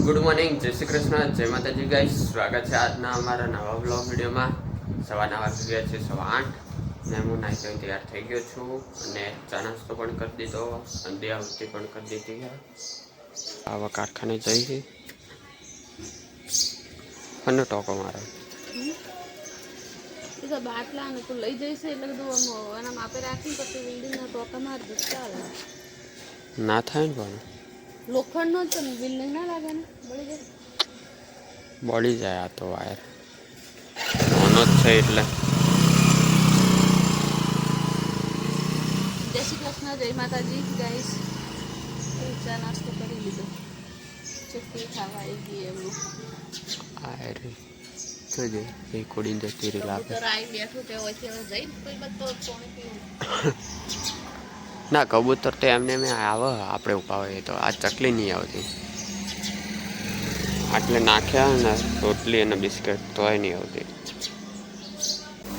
Good morning, જય શ્રી કૃષ્ણ, જય માતાજી ગાઈસ. સ્વાગત છે આજના અમારા નવા બ્લોગ વિડીયોમાં. સવારના વાગી ગયા છે 8:15 ને હું નાઈ ધોઈને તૈયાર થઈ ગયો છું અને ચા નાસ્તો પણ કરી દીધો અને દેહાવતી પણ કરી દીધી. આવા કારખાને જઈ છે અને ટોકો મારો તો બાટલા ને તું લઈ જઈશ એટલે બધું એના માપે રાખી પછી બિલ્ડિંગના ટોકા માર દે ચાલે. ના થાય ને પણ લોખંડનો જ છે ને બિલ્ડિંગ ના લાગે ને બળી જાય. આ તો વાયર નાનો જ છે એટલે. જય શ્રી કૃષ્ણ, જય માતાજી ગાઈસ. ચા નાસ્તો કરી લીધો, ચટણી ખાવા આવી ગઈ એમનું આ જોજે એ કોડીને જતી રહી લાગે. બેઠું તે હોય જઈને કોઈ બધો પાણી પીવું. ના કબૂતર તો એમને મેં આવે, આપણે ઉભા હોય તો આ ચકલી નહીં આવતી. આટલે નાખ્યા ને રોટલી અને બિસ્કિટ તોય નહીં આવતી.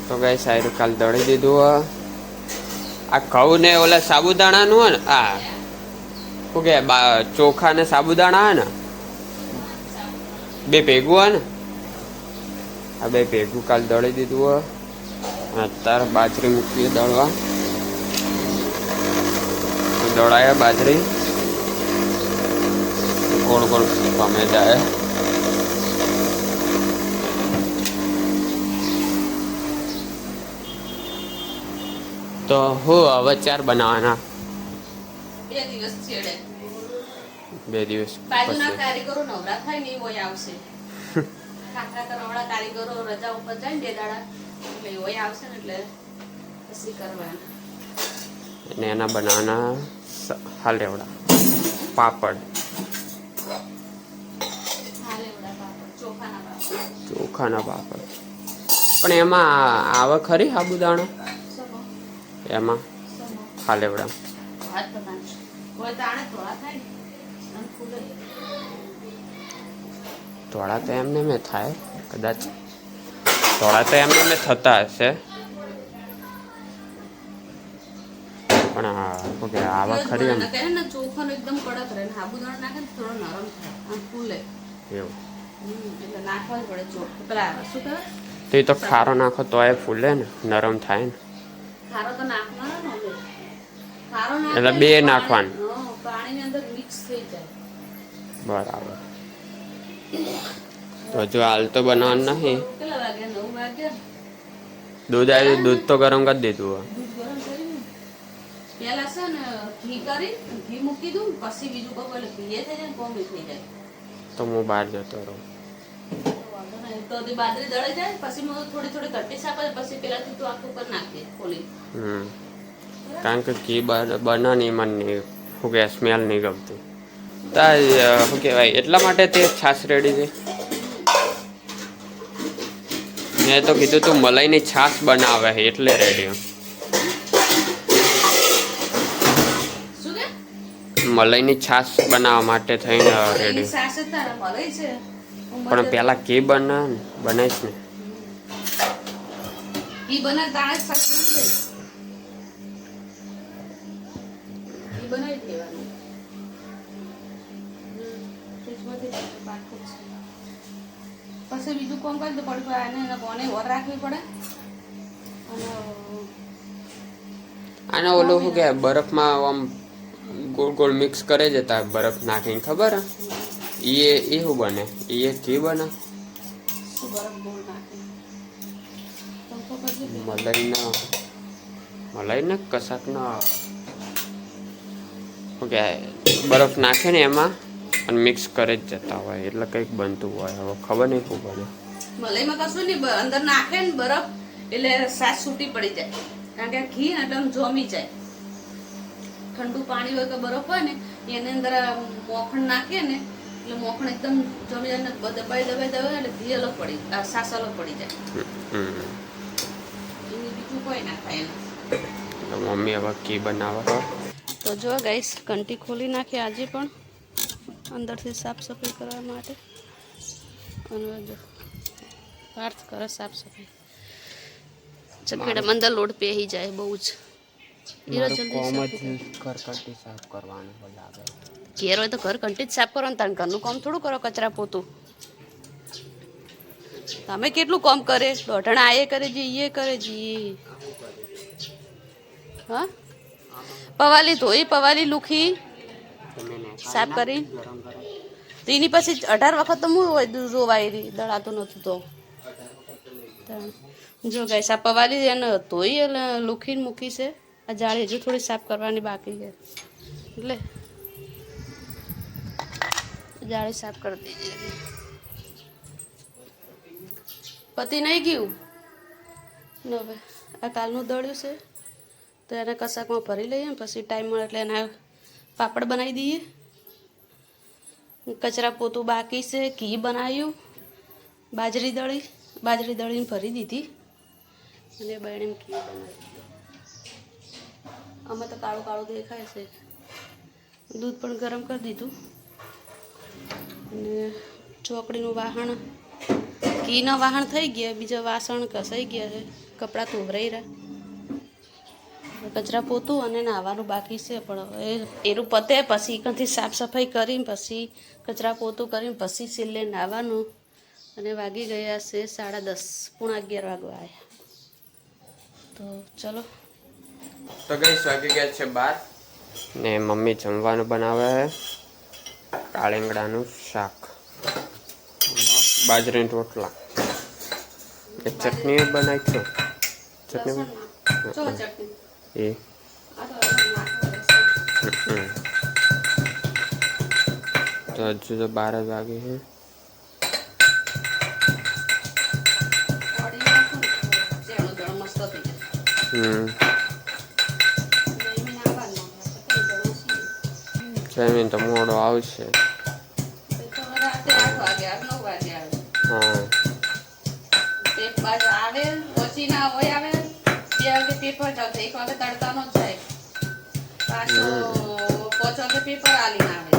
તો ગાય સાઈડ કાલ દળી દીધું. આ ઘઉં ને ઓલા સાબુદાણાનું હોય ને, આ શું કે ચોખા ને સાબુદાણા હોય ને બે ભેગું હોય ને, આ બે ભેગું કાલ દળી દીધું હોય. અત્યારે બાજરી મૂકીએ દળવા. દળાયા બાજરી ગોળ ગોળ પામે જાય. તો હું હવે 4 બનાવવાના. 2 દિવસ છેડે 2 દિવસ બાજુના કારીગરો નવરા થાય ને એવો આવશે. ખાખરા કરવાવાળા કારીગરો રજા ઉપર જાય ને 2 દાડા એટલે એવો આવશે ને એટલે પછી કરવાના. અને એના બનાવવાના હાલેવડા પાપડ. ચોખાના પાપડ પણ એમાં આવે ખરી સાબુદાણા એમાં હાલેવડા. થોડા તો એમને મેં થાય કદાચ, થોડા તો એમને મેં થતા હશે પણ શું કે આવા ખરી એમ ચોખાનો એકદમ કડક રહે ને સાબુદાણા નાખે ને થોડો નરમ થાય અને ફૂલે એવું. એટલે નાખવા જ પડે ચોખ. પેલા શું કહેવાય તો એ તો ખારો નાખો તો એ ફૂલે ને નરમ થાય ને. ખારો તો નાખવાનો ને, ખારો નાખે એટલે બે નાખવાનું. પાણીની અંદર મિક્સ થઈ જાય. બરાબર. તો જો હાલ તો બનાવવાનું નહીં. કેટલા વાગ્યા? 9 વાગ્યા. દૂધ આવ્યું, દૂધ તો ગરમ કરી દીધું. દૂધ ગરમ કરી પેલા છે ને ઘી મૂકી દઉં પછી બીજું કહું એટલે ઘી થઈ જાય ને કોમી થઈ જાય. તો હું બહાર જતો રહું તો બાજરી દળાઈ જાય પછી થોડી થોડી ઘટી શાક પછી પેલાથી તું આખું પર નાખીએ ખોલી. કારણ કે ઘી બને નહીં, મને શું કે સ્મેલ નહીં ગમતી. શું કહેવાય એટલા માટે તે છાશ રેડી છે. મેં તો કીધું તું મલાઈની છાશ બનાવે છે એટલે રેડી. મલાઈની છાશ બનાવવા માટે થઈને રેડી. પણ પેલા ઘી બનાવીશ ને. ઘી બને તાણે છાશ બનાવી દેવાનું. પછી બીજું કોમ કરી તો પડી એને કોને ઓર રાખવી પડે. આને ઓલું શું કે બરફમાં આમ ગોળ ગોળ મિક્સ કરે જતા બરફ નાખીને, ખબર હે એ શું બને? એ ઘી બને. મલાઈ ને કશાક ના શું કે બરફ નાખે ને એમાં અને મિક્સ કરે જ જતા હોય એટલે કંઈક બનતું હોય. હવે ખબર નહીં શું બને. મલાઈમાં કશું નહીં, અંદર નાખે ને બરફ એટલે સાસ છૂટી પડી જાય. કારણ કે ઘી ને એટલે જોમી જાય. ઠંડુ પાણી હોય કે બરફ હોય ને એની અંદર મોખણ નાખે ને એટલે મોખણ એકદમ જમી જાય ને દબાઈ એટલે ઘી અલગ પડી સાસ અલગ પડી જાય. બીજું કોઈ ના થાય. મમ્મી હવે ઘી બનાવે. તો જો ગાઈસ ઘંટી ખોલી નાખી આજે પણ અંદરથી સાફ સફાઈ કરવા માટે. અને જો પાર્થ કરે સાફ સફાઈ. ચકેડા મંદર લોડ પેહી જાય બહુ જ. હીરો મારું જલ્દી કોમ સાફ જ કરકટી સાફ કરવાનું હોય લાગે. ઘેર હોય તો ઘર કંટી જ સાફ કરવાનું, તાણ ઘરનું કામ થોડું કરો કચરા પોતું. તમે કેટલું કામ કરે, દોઢણા આ એ કરે છે એ કરે છે. હા પવાલી ધોઈ, પવાલી લુખી સાફ કરી. તો એની પછી 18 વખત તો હું હોય જોવાય રહી, દળાતું નતું તો. જો ગાઈસ આ પવાલી એને ધોઈ એટલે લુખીને મૂકી છે. આ જાળી હજુ થોડી સાફ કરવાની બાકી છે, એટલે જાળી સાફ કરી દીધી. પતિ નહીં ગયું ને હવે આ કાલનું દળ્યું છે તો એને કશાકમાં ભરી લઈએ ને પછી ટાઈમ મળે એટલે એના પાપડ બનાવી દઈએ. કચરા પોતું બાકી છે, ઘી બનાવ્યું, બાજરી દળીને ભરી દીધી અને બહેણે ઘી બનાવી. અમે તો કાળું કાળું દેખાય છે. દૂધ પણ ગરમ કરી દીધું અને ચોકડીનું વાહણ, ઘીના વાહણ થઈ ગયા, બીજા વાસણ ઘસાઈ ગયા છે, કપડાં ધોવરાઈ રહ્યા, કચરા પોતું અને નાહવાનું બાકી છે. પણ એનું પતે પછી કંથી સાફ સફાઈ કરીને પછી કચરા પોતું કરીને પછી છેલ્લે નાહવાનું. અને વાગી ગયા છે 10:30, 11:30 વાગવા આવ્યા. તો ચલો. તો ગાઈસ વાગી ગયા છે 12 ને મમ્મી જમવાનું બનાવે છે. કાળીંગડાનું શાક, બાજરીના રોટલા, ચટણી બનાવી છે. ચટણી એ તો હજુ તો 12 જ વાગે છે. જમીન તો મોડો આવશે. હા આવે પછી ના હોય, આવે 2 વાગે પેપર ચાલશે, 1 વાગે તડકાનો જ જાય, પાછો 5 વાગે પેપર આલીને આવે.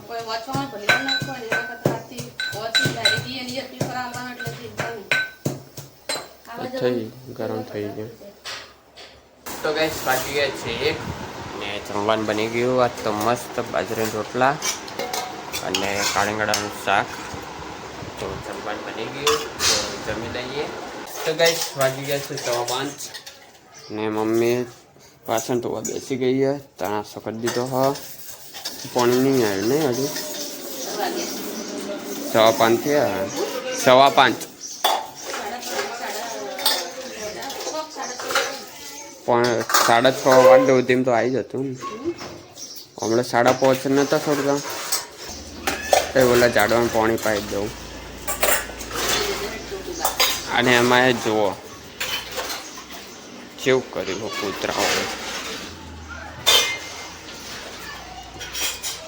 કોઈ વાંચવામાં ભલે ન પડે, એ વખત રાતથી વાંચી જાય દઈએ પેપર આવવાનું એટલે થઈ ગરમ થઈ ગયું. તો ગાઈસ વાગી ગયા છે 1 ને જમવાનું બની ગયું. આ તો મસ્ત બાજરીના રોટલા અને કાળીંગડાનું શાક. તો જમવાનું બની ગયું તો જમી લઈએ. તો ગાઈસ વાગી ગયા છે 5:15 ને મમ્મી પાછળ તો બેસી ગઈ છે. તણાસો કરી દીધો. હા પાણી નહીં આવ્યું નહીં હજુ. 5:15 થયા. 5:15 પણ 6:30 વાગે સુધી તો આવી જતું ને. હમણાં 5:30 નતા છોડતા એ બોલા ઝાડવાનું પાણી પાઈ દઉં. અને એમાં જુઓ કેવું કર્યું કૂતરાઓ,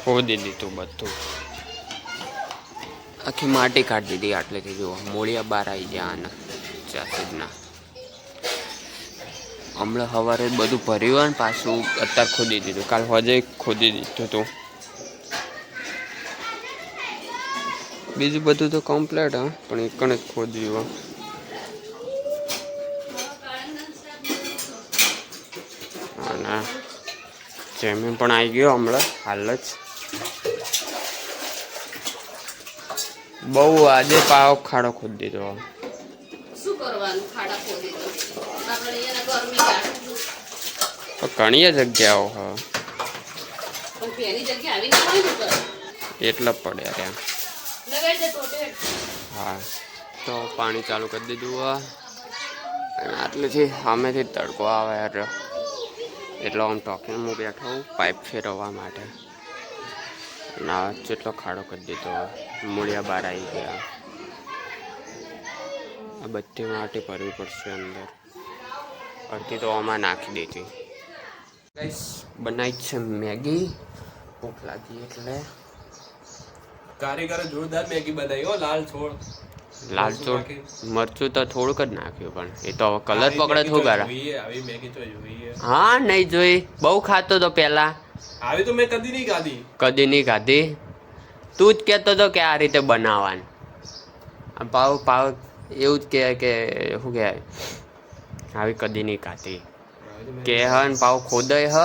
ખોદી દીધું બધું, આખી માટી કાઢી દીધી. આટલેથી જુઓ મૂળિયા બહાર આવી ગયા આના ચાસીના. હમણાં સવારે બધું ભર્યું હોય ને પાછું અત્યારે ખોદી દીધું. કાલ હજે ખોદી દીધું હતું. બીજું બધું તો કમ્પ્લીટ હા, પણ એક જ ખોદ્યું. અને જમીન પણ આવી ગયો હમણાં હાલ જ. બહુ આજે પાવ ખાડો ખોદી દીધો. શું કરવાનું, ખાડા ખોદી દો આપણે એને ગરમી લાગે ઘણી જગ્યાઓ હા, પણ એની જગ્યા આવી ના હોય ને એટલે પડ્યા રહ્યા. લગાઈ દે ટોટે. હા તો પાણી ચાલુ કરી દીધું અને આટલેથી સામેથી તડકો આવે રહ્યો એટલે આમ ટોકીને હું બેઠો હું પાઇપ ફેરવવા માટે. ના જેટલો ખાડો કરી દીધો, મૂળિયા બહાર આવી ગયા. આ બધી માટી ભરવી પડશે અંદર, અડધી તો આમાં નાખી દીધી. ગાઈસ બનાવી છે મેગી, ભૂખ લાગી એટલે. કારીગરે જોરદાર મેગી બનાવી હો. લાલ ચોળ મરચું તો થોડુંક જ નાખ્યું, પણ એ તો હવે કલર પકડે થોડું ગારા. આવી મેગી તો જોઈએ. હા નહીં જોઈ, બહુ ખાતો તો પેલા. આવી તો મેં કદી નહીં ખાધી. કદી નહીં ખાધી. તું જ કહેતો હતો કે આ રીતે બનાવવાનું. પાવ એવું જ કહે કે શું કહેવાય, આવી કદી નહીં ખાધી. કે હન પાવ ખોદય હ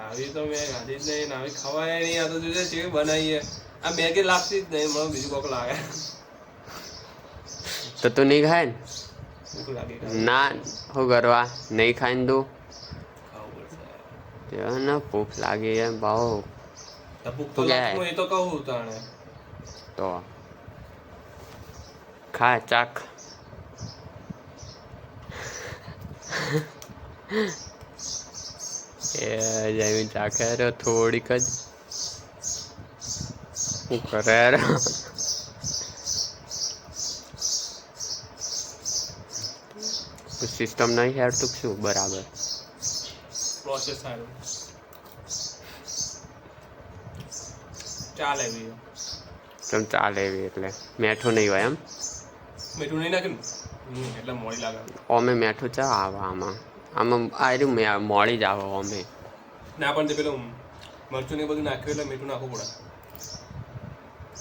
આવી તો મેં ખાધી જ નહીં, આવી ખવાય નહીં. આ તો જોજે કેવી બનાવીએ. આ મેગી લાગતી જ નહીં, મને બીજું કોક લાગે. તો તું નહીં ખાય ને? ભૂખ લાગી ના શું કરવા નહીં ખાય ને તું? ખાવું પડશે. ને ભૂખ લાગી એમ ભાવ ભૂખ તો લાગતું એ તો કહું તાણે. તો ખા ચાખ. એ જમી ચાખે રે થોડીક જ. શું કરે રે? સિસ્ટમ નહીં હેરતું શું બરાબર? પ્રોસેસ સારું ચાલે બી. તમ ચાલે એવી એટલે મેઠું નહીં હોય એમ? મીઠું નહીં નાખ્યું એટલે મોડી લાગે. અમે મેઠું ચા આવે આમાં? આમાં આ રહ્યું મોડી જ આવે અમે. ના પણ તે પેલું મરચું ને બધું નાખ્યું એટલે મીઠું નાખવું પડે.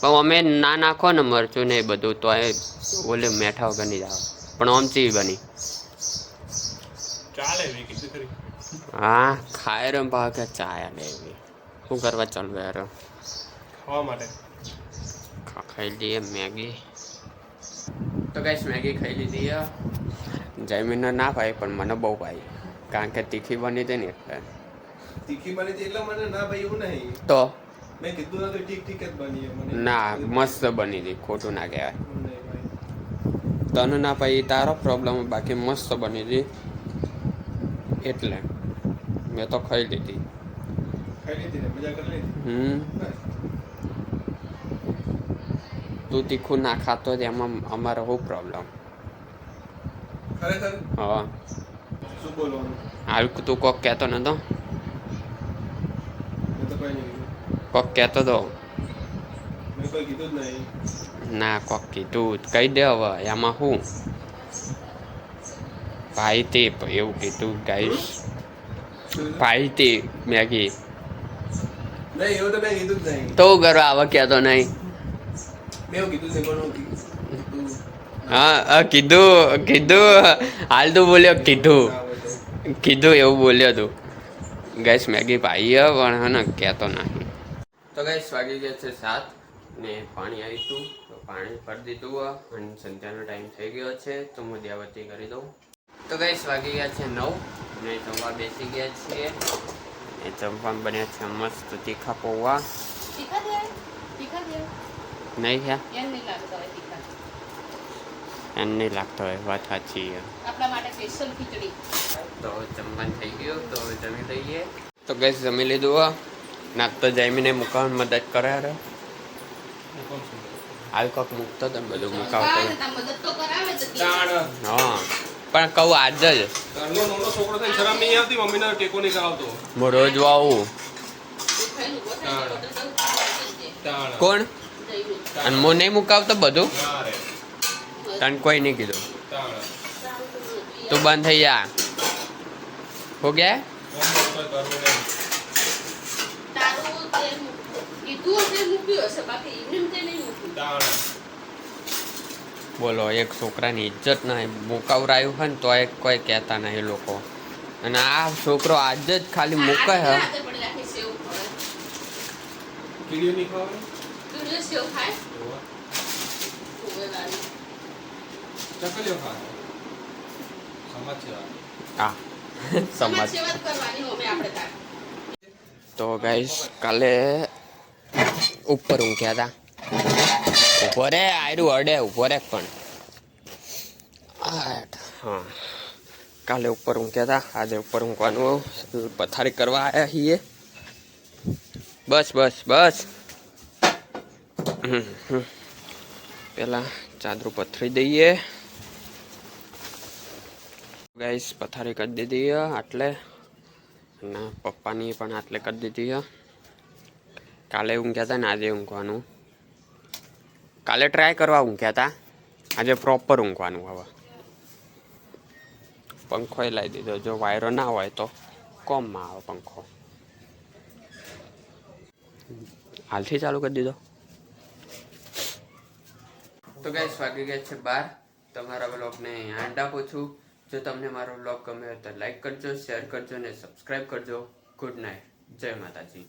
પણ અમે ના નાખો ને મરચું ને એ બધું તો એ ઓલે મેઠા વગર નહીં જ આવે. પણ આમ ચી બની ચાલે એવી કીધું ખરી. હા ખાય રે ભાગે ચાય લે એવી શું કરવા ચાલુ યાર? ખાવા માટે ખાઈ લઈએ મેગી. તો ગાઈસ મેગી ખાઈ લીધી. જયમીને ના ભાઈ પણ મને બહુ ભાઈ, કારણ કે તીખી બની હતી ને એટલે. તીખી બની હતી એટલે મને ના ભાઈ એવું નહીં. તો મેં કીધું ના તો ઠીક ઠીક જ બની મને. ના મસ્ત બની હતી, ખોટું ના કહેવાય. નહીં ભાઈ. તને ના ભાઈ તારો પ્રોબ્લેમ, બાકી મસ્ત બની હતી એટલે મેં તો ખાઈ લીધી. ખાઈ લીધી ને મજા કરી લીધી. તું તીખું ના ખાતો જ એમાં અમારો શું પ્રોબ્લેમ? ખરેખર હા શું બોલવાનું? હાલ તું કોક કહેતો નતો? મેં તો કોઈ નહીં કીધું. કોક કહેતો તો? મેં કોઈ કીધું જ નહીં. ના કોક કીધું કહી દે હવે એમાં શું ભાઈ તે એવું કીધું ગાઈસ. ભાઈ તે મેગી નહીં એવું તો મેં કીધું જ નહીં. તો કરવા આવે કહેતો નહીં? મેં એવું કીધું જ નહીં પણ કીધું. હા કીધું હાલ તું બોલ્યો કીધું એવું બોલ્યો તું. ગેસ મેગી ભાઈ પણ હે ને કહેતો નહીં. તો ગેસ વાગી ગયા છે 7 ને પાણી આવ્યું હતું તો પાણી ભરી દીધું અને સંધ્યાનો ટાઈમ થઈ ગયો છે તો હું દિયાબત્તી કરી દઉં. તો ગેસ વાગી ગયા છે 9 ને જમવા બેસી ગયા છીએ. એ જમવા બન્યા છે મસ્ત તીખા પૌવા. નહીં છે એમ નહીં લાગતો હોય, વાત સાચી છે. આપણા માટે સ્પેશિયલ ખીચડી. તો જમવાનું થઈ ગયું તો જમી લઈએ. તો ગેસ જમી લીધું ના તો જમીને મૂકવાની મદદ કરે રે. હાલ કોક મૂકતો તો બધું મુકાવતો. મદદ તો કરાવે જ. હા પણ કહું આજ જ ઘરનો નાનો છોકરો થઈને શરમ નહીં આવતી મમ્મીનો ટેકો નહીં કરાવતો. હું રોજ વાવું. કોણ? અને હું નહીં મુકાવતો બધું? તને કોઈ નહીં કીધું. તું બંધ થઈ જા. હો ગયા બોલો, એક છોકરાની ઇજ્જત ના મુકાવરાયું હોય ને તો એક કોઈ કહેતા નહીં લોકો. અને આ છોકરો આજ જ ખાલી મુકાય હે. હા સમજ. તો ગાઈસ કાલે ઉપર ઊંઘ્યા હતા. ઉભો રે આયરું અડે ઉભો રે પણ. હા કાલે ઉપર ઊંઘ્યા હતા, આજે ઉપર ઊંઘવાનું પથારી કરવા આવ્યા છીએ. બસ બસ બસ. પેલા ચાદરું પથરી દઈએ. ગાઈસ પથારી કરી દીધી આટલે અને પપ્પાની પણ આટલે કરી દીધી. કાલે ઊંઘ્યા હતા ને આજે ઊંઘવાનું. કાલે ટ્રાય કરવા ઊંઘ્યા હતા, આજે પ્રોપર ઊંઘવાનું. હવે પંખો લાવી દીધો, જો વાયરો ના હોય તો કોમમાં આવે પંખો. હાલથી ચાલુ કરી દીધો. તો ગાઈસ વાગી ગયા છે 12. તમારા બ્લોગને એન્ડ આપું છું. જો તમને મારો બ્લોગ ગમે તો લાઈક કરજો, શેર કરજો અને સબસ્ક્રાઈબ કરજો. ગુડ નાઇટ, જય માતાજી.